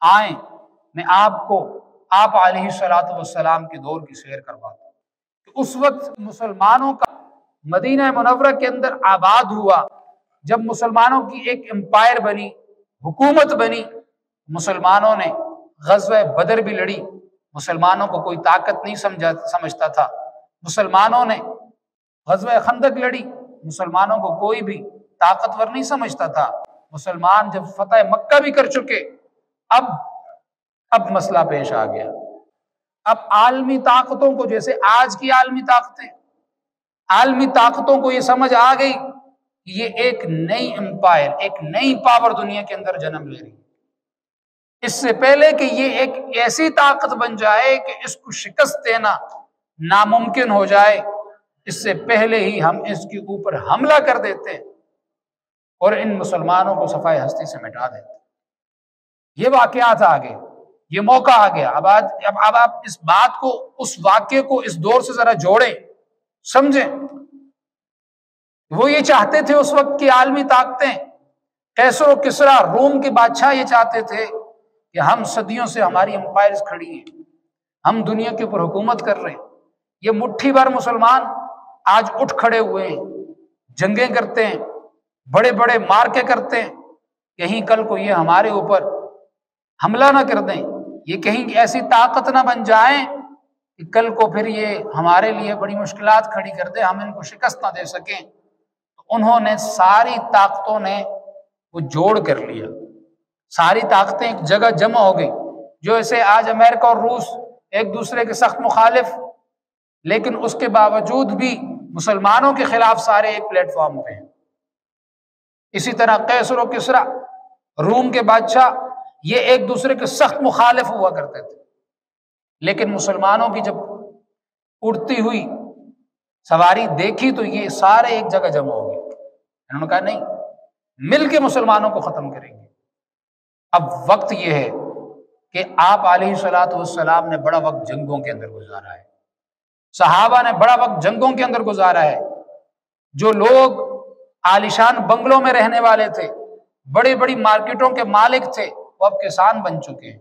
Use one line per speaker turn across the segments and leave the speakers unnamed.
آئیں میں آپ کو آپ علیہ الصلوۃ والسلام کے دور کی سیر کرواتا ہوں کہ اس وقت مسلمانوں کا مدینہ منورہ کے اندر آباد ہوا، جب مسلمانوں کی ایک امپائر بنی، حکومت بنی، مسلمانوں نے غزوہ بدر بھی لڑی، مسلمانوں کو کوئی طاقت نہیں سمجھتا تھا، مسلمانوں نے غزوہ خندق لڑی، مسلمانوں کو کوئی بھی طاقتور نہیں سمجھتا تھا، مسلمان جب فتح مکہ بھی کر چکے، اب مسئلہ پیش آ گیا۔ اب عالمی طاقتوں کو، جیسے آج کی عالمی طاقتوں کو یہ سمجھ آ گئی کہ یہ ایک نئی امپائر، ایک نئی پاور دنیا کے اندر جنم لے رہی ہے۔ اس سے پہلے کہ یہ ایک ایسی طاقت بن جائے کہ اس کو شکست دینا ناممکن ہو جائے، اس سے پہلے ہی ہم اس کے اوپر حملہ کر دیتے اور ان مسلمانوں کو صفائے ہستی سے مٹا دیتے۔ یہ واقعات آ گئے، یہ موقع آ گیا۔ اب آپ اس بات کو، اس واقعے کو اس دور سے ذرا جوڑیں، سمجھیں۔ وہ یہ چاہتے تھے اس وقت کی عالمی طاقتیں، قیصر و کسریٰ، روم کے بادشاہ یہ چاہتے تھے کہ ہم صدیوں سے ہماری امپائرز کھڑی ہیں، ہم دنیا کے اوپر حکومت کر رہے ہیں، یہ مٹھی بھر مسلمان آج اٹھ کھڑے ہوئے ہیں، جنگیں کرتے ہیں، بڑے بڑے مارکے کرتے ہیں، کہیں کل کو یہ ہمارے اوپر حملہ نہ کر دیں، یہ کہیں ایسی طاقت نہ بن جائیں کہ کل کو پھر یہ ہمارے لیے بڑی مشکلات کھڑی کر دیں، ہم ان کو شکست نہ دے سکیں۔ تو انہوں نے ساری طاقتوں نے وہ جوڑ کر لیا، ساری طاقتیں ایک جگہ جمع ہو گئی۔ جو ایسے آج امریکہ اور روس ایک دوسرے کے سخت مخالف، لیکن اس کے باوجود بھی مسلمانوں کے خلاف سارے ایک پلیٹ فارم پہ ہیں۔ اسی طرح قیصر و کسریٰ، روم کے بادشاہ، یہ ایک دوسرے کے سخت مخالف ہوا کرتے تھے، لیکن مسلمانوں کی جب اڑتی ہوئی سواری دیکھی تو یہ سارے ایک جگہ جمع ہو گئے۔ انہوں نے کہا نہیں، مل کے مسلمانوں کو ختم کریں گے۔ اب وقت یہ ہے کہ آپ علیہ الصلوۃ والسلام نے بڑا وقت جنگوں کے اندر گزارا ہے، صحابہ نے بڑا وقت جنگوں کے اندر گزارا ہے۔ جو لوگ عالیشان بنگلوں میں رہنے والے تھے، بڑی بڑی مارکیٹوں کے مالک تھے، وہ اب کسان بن چکے ہیں۔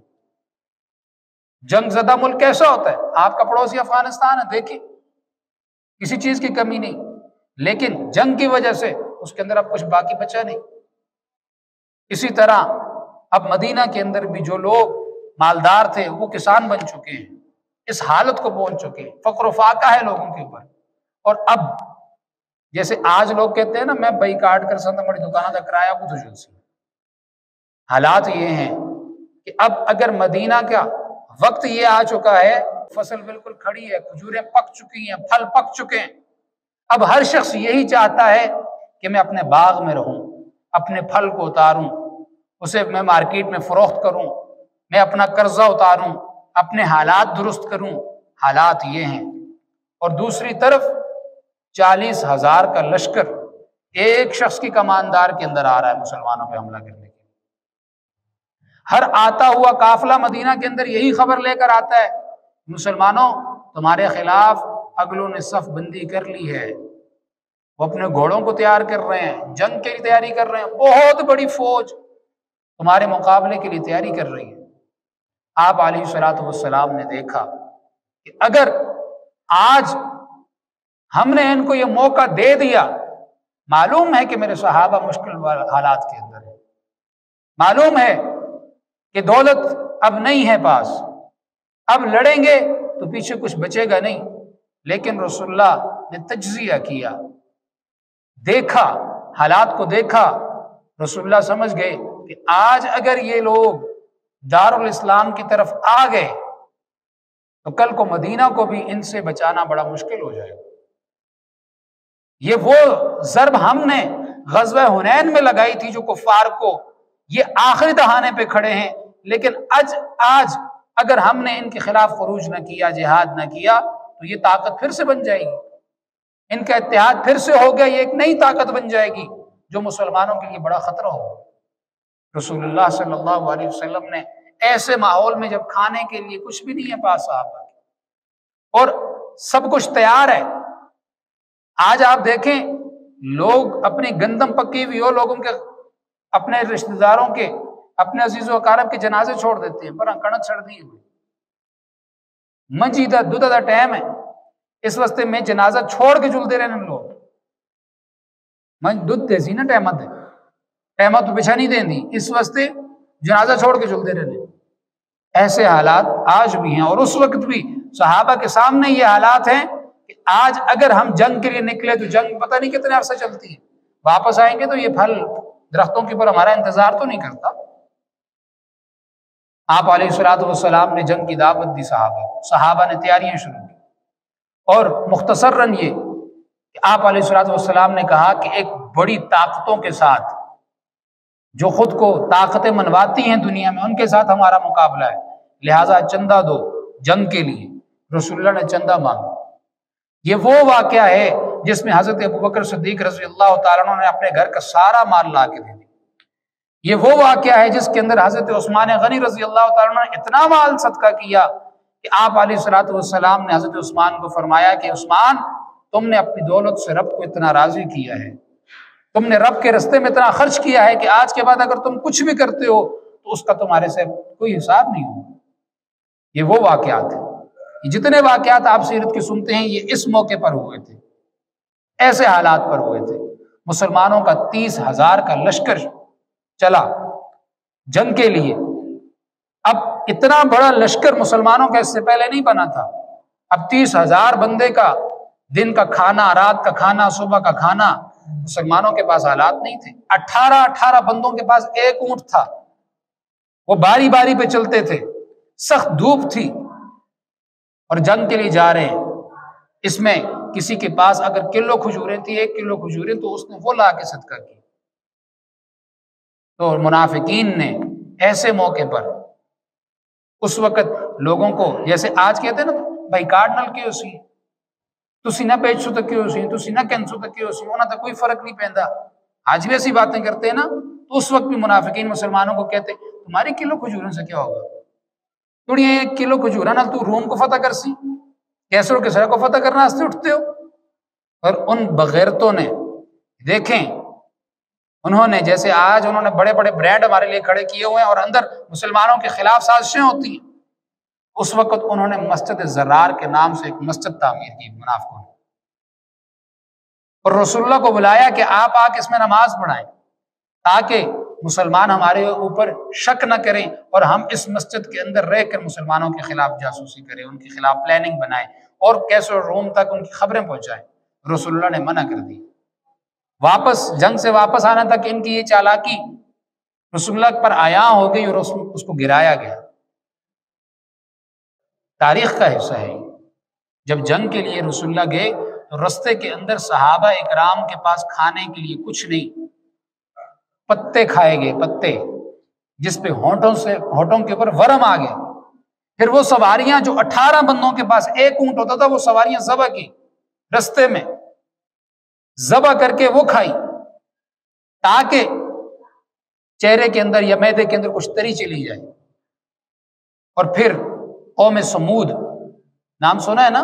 جنگ زدہ ملک کیسا ہوتا ہے؟ آپ کا پڑوسی افغانستان ہے، دیکھیں کسی چیز کی کمی نہیں، لیکن جنگ کی وجہ سے اس کے اندر اب کچھ باقی بچا نہیں۔ اسی طرح اب مدینہ کے اندر بھی جو لوگ مالدار تھے وہ کسان بن چکے ہیں، اس حالت کو پہنچ چکے ہیں، فقر و فاقہ ہے لوگوں کے اوپر۔ اور اب جیسے آج لوگ کہتے ہیں نا، میں بئی کاٹ کر سنتا بڑی دکانوں کا کرایہ کو تو سی، حالات یہ ہیں کہ اب اگر مدینہ کا وقت یہ آ چکا ہے، فصل بالکل کھڑی ہے، کھجوریں پک چکی ہیں، پھل پک چکے ہیں، اب ہر شخص یہی چاہتا ہے کہ میں اپنے باغ میں رہوں، اپنے پھل کو اتاروں، اسے میں مارکیٹ میں فروخت کروں، میں اپنا قرضہ اتاروں، اپنے حالات درست کروں۔ حالات یہ ہیں۔ اور دوسری طرف 40,000 کا لشکر ایک شخص کی کماندار کے اندر آ رہا ہے مسلمانوں پہ حملہ کرنے کے لیے۔ ہر آتا ہوا قافلہ مدینہ کے اندر یہی خبر لے کر آتا ہے، مسلمانوں تمہارے خلاف اگلوں نے صف بندی کر لی ہے، وہ اپنے گھوڑوں کو تیار کر رہے ہیں، جنگ کی تیاری کر رہے ہیں، بہت بڑی فوج تمہارے مقابلے کے لیے تیاری کر رہی ہے۔ آپ علیہ الصلوۃ والسلام نے دیکھا کہ اگر آج ہم نے ان کو یہ موقع دے دیا، معلوم ہے کہ میرے صحابہ مشکل حالات کے اندر ہیں، معلوم ہے کہ دولت اب نہیں ہے پاس، اب لڑیں گے تو پیچھے کچھ بچے گا نہیں، لیکن رسول اللہ نے تجزیہ کیا، دیکھا، حالات کو دیکھا، رسول اللہ سمجھ گئے کہ آج اگر یہ لوگ دارالاسلام کی طرف آ گئے تو کل کو مدینہ کو بھی ان سے بچانا بڑا مشکل ہو جائے گا۔ یہ وہ ضرب ہم نے غزوہ حنین میں لگائی تھی جو کفار کو، یہ آخری دہانے پہ کھڑے ہیں، لیکن آج اگر ہم نے ان کے خلاف خروج نہ کیا، جہاد نہ کیا، تو یہ طاقت پھر سے بن جائے گی، ان کا اتحاد پھر سے ہو گیا، یہ ایک نئی طاقت بن جائے گی جو مسلمانوں کے لیے بڑا خطرہ ہوگا۔ رسول اللہ صلی اللہ علیہ وسلم نے ایسے ماحول میں جب کھانے کے لیے کچھ بھی نہیں ہے پاس صحابہ اور سب کچھ تیار ہے، آج آپ دیکھیں لوگ اپنی گندم پکی ہوئی ہو، لوگوں کے اپنے رشتہ داروں کے اپنے عزیز و اقارب کے جنازے چھوڑ دیتے ہیں، پر کڑک چھڑ دی ہوئی منجی دا دودھ دا ٹائم ہے، اس واسطے میں جنازہ چھوڑ کے جلدے رہنے لوگ من دودھ دے سی نا ٹائمت ہے، ٹائمت تو بچھا نہیں دیں دی، اس واسطے جنازہ چھوڑ کے جلدے رہنے۔ ایسے حالات آج بھی ہیں، اور اس وقت بھی صحابہ کے سامنے یہ حالات ہیں کہ آج اگر ہم جنگ کے لیے نکلے تو جنگ پتہ نہیں کتنے عرصہ چلتی ہے، واپس آئیں گے تو یہ پھل درختوں کے اوپر ہمارا انتظار تو نہیں کرتا۔ آپ علیہ الصلوۃ والسلام نے جنگ کی دعوت دی، صحابہ نے تیاریاں شروع کی، اور مختصراً یہ کہ آپ علیہ الصلوۃ والسلام نے کہا کہ ایک بڑی طاقتوں کے ساتھ جو خود کو طاقتیں منواتی ہیں دنیا میں، ان کے ساتھ ہمارا مقابلہ ہے، لہٰذا چندہ دو جنگ کے لیے۔ رسول اللہ نے چندہ مانگا۔ یہ وہ واقعہ ہے جس میں حضرت ابوبکر صدیق رضی اللہ تعالیٰ عنہ نے اپنے گھر کا سارا مال لا کے دے دیا۔ یہ وہ واقعہ ہے جس کے اندر حضرت عثمان غنی رضی اللہ تعالیٰ عنہ نے اتنا مال صدقہ کیا کہ آپ علیہ الصلوۃ والسلام نے حضرت عثمان کو فرمایا کہ عثمان، تم نے اپنی دولت سے رب کو اتنا راضی کیا ہے، تم نے رب کے رستے میں اتنا خرچ کیا ہے کہ آج کے بعد اگر تم کچھ بھی کرتے ہو تو اس کا تمہارے سے کوئی حساب نہیں ہوگا۔ یہ وہ واقعات ہیں، یہ جتنے واقعات آپ سیرت کے سنتے ہیں یہ اس موقع پر ہوئے تھے، ایسے حالات پر ہوئے تھے۔ مسلمانوں کا 30,000 کا لشکر چلا جنگ کے لیے۔ اب اتنا بڑا لشکر مسلمانوں کا اس سے پہلے نہیں بنا تھا۔ اب 30,000 بندے کا دن کا کھانا، رات کا کھانا، صبح کا کھانا، مسلمانوں کے پاس حالات نہیں تھے۔ 18 بندوں کے پاس ایک اونٹ تھا، وہ باری باری پہ چلتے تھے، سخت دھوپ تھی اور جنگ کے لیے جا رہے ہیں۔ اس میں کسی کے پاس اگر کلو کھجوریں تھی، 1 کلو کھجوریں، تو اس نے وہ لا کے صدقہ کی۔ تو منافقین نے ایسے موقع پر اس وقت لوگوں کو، جیسے آج کہتے ہیں نا بھائی کارڈ نل کے اسی تسی نہ بیچ سو تک اسی، تسی نہ کینسو تک اسی، انہاں تک کوئی فرق نہیں پیندا، آج بھی ایسی باتیں کرتے ہیں نا۔ تو اس وقت بھی منافقین مسلمانوں کو کہتے تمہاری کلو کھجوروں سے کیا ہوگا، تھوڑی 1 کلو کھجورا نال تو روم کو فتح کر سی، کیسر و کسرا کو فتح کرنا واسطے اٹھتے ہو۔ اور ان بغیرتوں نے دیکھیں، انہوں نے جیسے آج انہوں نے بڑے بڑے برانڈ ہمارے لیے کھڑے کیے ہوئے ہیں اور اندر مسلمانوں کے خلاف سازشیں ہوتی ہیں، اس وقت انہوں نے مسجد زرار کے نام سے ایک مسجد تعمیر کی منافقوں نے، اور رسول اللہ کو بلایا کہ آپ آ کے اس میں نماز پڑھائیں تاکہ مسلمان ہمارے اوپر شک نہ کریں اور ہم اس مسجد کے اندر رہ کر مسلمانوں کے خلاف جاسوسی کریں، ان کے خلاف پلاننگ بنائیں اور کیسر و روم تک ان کی خبریں پہنچائیں۔ رسول اللہ نے منع کر دی۔ واپس جنگ سے واپس آنے تک ان کی یہ چالاکی رسول اللہ پر عیاں ہو گئی اور اس کو گرایا گیا۔ تاریخ کا حصہ ہے۔ جب جنگ کے لیے رسول اللہ گئے تو رستے کے اندر صحابہ اکرام کے پاس کھانے کے لیے کچھ نہیں، پتے کھائے گئے، پتے جس پہ ہونٹوں کے اوپر ورم آ گئے۔ پھر وہ سواریاں جو 18 بندوں کے پاس 1 اونٹ ہوتا تھا، وہ سواریاں ذبح کی، رستے میں ذبح کر کے وہ کھائی تاکہ چہرے کے اندر یا معدے کے اندر کچھ تری چلی جائے۔ اور پھر قوم سمود، نام سنا ہے نا،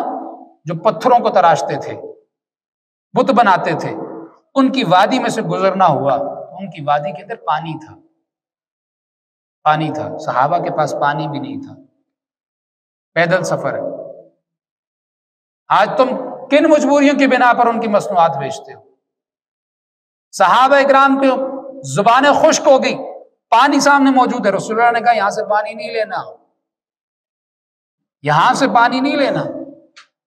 جو پتھروں کو تراشتے تھے، بت بناتے تھے، ان کی وادی میں سے گزرنا ہوا، ان کی وادی کے اندر پانی تھا، صحابہ کے پاس پانی بھی نہیں تھا، پیدل سفر ہے۔ آج تم کن مجبوریوں کی بنا پر ان کی مصنوعات بیچتے ہو؟ صحابہ اکرام کی زبانیں خشک ہو گئی، پانی سامنے موجود ہے، رسول اللہ نے کہا یہاں سے پانی نہیں لینا، یہاں سے پانی نہیں لینا۔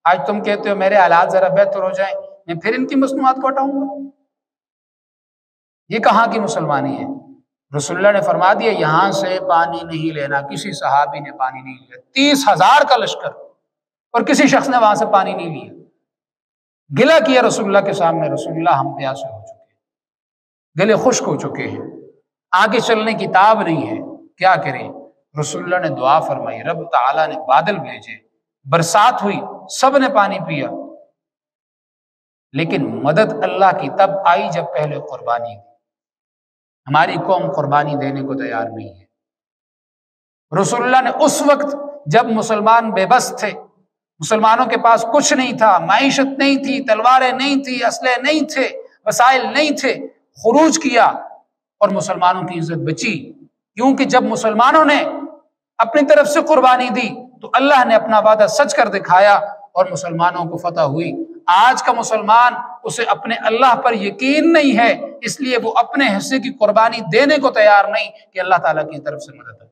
آج تم کہتے ہو میرے حالات ذرا بہتر ہو جائیں میں پھر ان کی مصنوعات کو ہٹاؤں گا، یہ کہاں کی مسلمانی ہے؟ رسول اللہ نے فرما دیا یہاں سے پانی نہیں لینا۔ کسی صحابی نے پانی نہیں لیا، 30,000 کا لشکر، اور کسی شخص نے وہاں سے پانی نہیں لیا۔ گلہ کیا رسول اللہ کے سامنے، رسول اللہ ہم پیاسے ہو چکے ہیں، گلے خشک ہو چکے ہیں، آگے چلنے کی تاب نہیں ہے، کیا کریں؟ رسول اللہ نے دعا فرمائی، رب تعالیٰ نے بادل بھیجے، برسات ہوئی، سب نے پانی پیا، لیکن مدد اللہ کی تب آئی جب پہلے قربانی دی۔ ہماری قوم قربانی دینے کو تیار نہیں ہے۔ رسول اللہ نے اس وقت جب مسلمان بے بس تھے، مسلمانوں کے پاس کچھ نہیں تھا، معیشت نہیں تھی، تلواریں نہیں تھی، اسلحے نہیں تھے، وسائل نہیں تھے، خروج کیا اور مسلمانوں کی عزت بچی۔ کیونکہ جب مسلمانوں نے اپنی طرف سے قربانی دی تو اللہ نے اپنا وعدہ سچ کر دکھایا اور مسلمانوں کو فتح ہوئی۔ آج کا مسلمان اسے اپنے اللہ پر یقین نہیں ہے، اس لیے وہ اپنے حصے کی قربانی دینے کو تیار نہیں کہ اللہ تعالیٰ کی طرف سے مدد ہے۔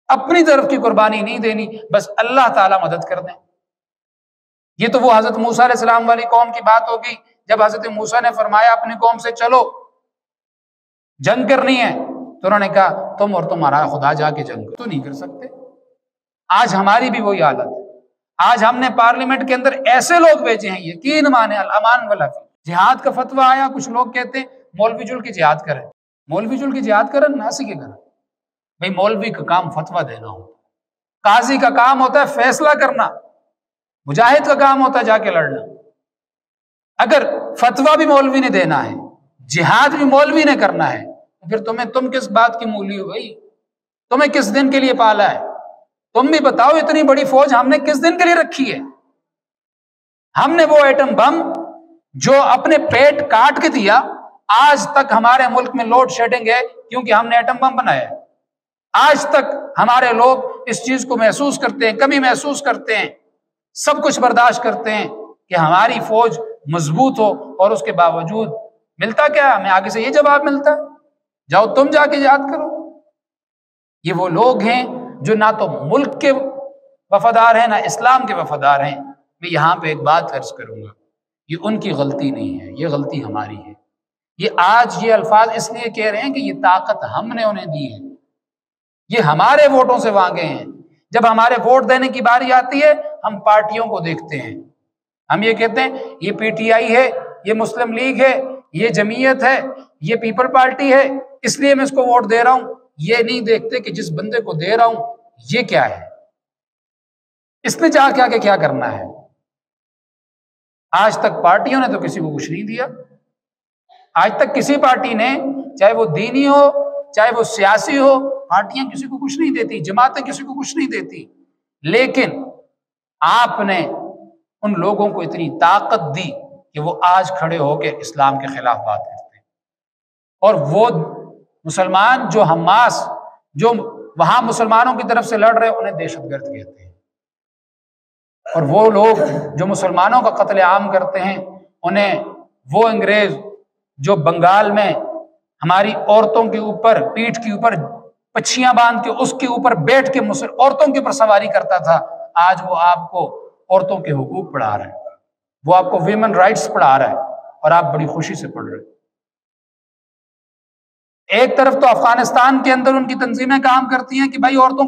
اپنی طرف کی قربانی نہیں دینی، بس اللہ تعالیٰ مدد کر دیں۔ یہ تو وہ حضرت موسیٰ علیہ السلام والی قوم کی بات ہوگی، جب حضرت موسیٰ نے فرمایا اپنی قوم سے چلو جنگ کرنی ہے، تو انہوں نے کہا تم اور تمہارا خدا جا کے جنگ تو نہیں کر سکتے۔ آج ہماری بھی وہی حالت ہے۔ آج ہم نے پارلیمنٹ کے اندر ایسے لوگ بھیجے ہیں، یقین مانے الامان والافی، جہاد کا فتویٰ آیا، کچھ لوگ کہتے ہیں مولوی جل کی جہاد کریں، مولوی جل کی جہاد کریں، ناسی کے کریں۔ بھئی مولوی کا کام فتویٰ دینا ہوتا، قاضی کا کام ہوتا ہے فیصلہ کرنا، مجاہد کا کام ہوتا ہے جا کے لڑنا۔ اگر فتویٰ بھی مولوی نے دینا ہے، جہاد بھی مولوی نے کرنا ہے، پھر تم کس بات کی مولی ہو بھائی؟ تمہیں کس دن کے لیے پالا ہے؟ تم بھی بتاؤ، اتنی بڑی فوج ہم نے کس دن کے لیے رکھی ہے؟ ہم نے وہ ایٹم بم جو اپنے پیٹ کاٹ کے دیا، آج تک ہمارے ملک میں لوڈ شیڈنگ ہے کیونکہ ہم نے ایٹم بم بنایا ہے۔ آج تک ہمارے لوگ اس چیز کو محسوس کرتے ہیں، کمی محسوس کرتے ہیں، سب کچھ برداشت کرتے ہیں کہ ہماری فوج مضبوط ہو، اور اس کے باوجود ملتا کیا؟ ہمیں آگے سے یہ جواب ملتا ہے، جاؤ تم جا کے یاد کرو۔ یہ وہ لوگ ہیں جو نہ تو ملک کے وفادار ہیں نہ اسلام کے وفادار ہیں۔ میں یہاں پہ ایک بات عرض کروں گا، یہ ان کی غلطی نہیں ہے، یہ غلطی ہماری ہے۔ یہ آج یہ الفاظ اس لیے کہہ رہے ہیں کہ یہ طاقت ہم نے انہیں دی ہے، یہ ہمارے ووٹوں سے مانگے ہیں۔ جب ہمارے ووٹ دینے کی باری آتی ہے، ہم پارٹیوں کو دیکھتے ہیں، ہم یہ کہتے ہیں یہ پی ٹی آئی ہے، یہ مسلم لیگ ہے، یہ جمعیت ہے، یہ پیپل پارٹی ہے، اس لیے میں اس کو ووٹ دے رہا ہوں۔ یہ نہیں دیکھتے کہ جس بندے کو دے رہا ہوں یہ کیا ہے، اس نے جا کے کیا کرنا ہے۔ آج تک پارٹیوں نے تو کسی کو کچھ نہیں دیا، آج تک کسی پارٹی نے، چاہے وہ دینی ہو چاہے وہ سیاسی ہو، پارٹیاں کسی کو کچھ نہیں دیتی، جماعتیں کسی کو کچھ نہیں دیتی، لیکن آپ نے ان لوگوں کو اتنی طاقت دی کہ وہ آج کھڑے ہو کے اسلام کے خلاف بات کرتے ہیں۔ اور وہ مسلمان جو حماس، جو وہاں مسلمانوں کی طرف سے لڑ رہے ہیں، انہیں دہشت گرد کہتے ہیں، اور وہ لوگ جو مسلمانوں کا قتل عام کرتے ہیں، انہیں وہ انگریز جو بنگال میں ہماری عورتوں کے اوپر، پیٹھ کے اوپر پچھیاں باندھ کے اس کے اوپر بیٹھ کے عورتوں کے اوپر سواری کرتا تھا، آج وہ آپ کو عورتوں کے حقوق پڑھا رہا ہے، وہ آپ کو ویمن رائٹس پڑھا رہا ہے، اور آپ بڑی خوشی سے پڑھ رہے ہیں۔ ایک طرف تو افغانستان کے اندر ان کی تنظیمیں کام کرتی ہیں کہ بھائی عورتوں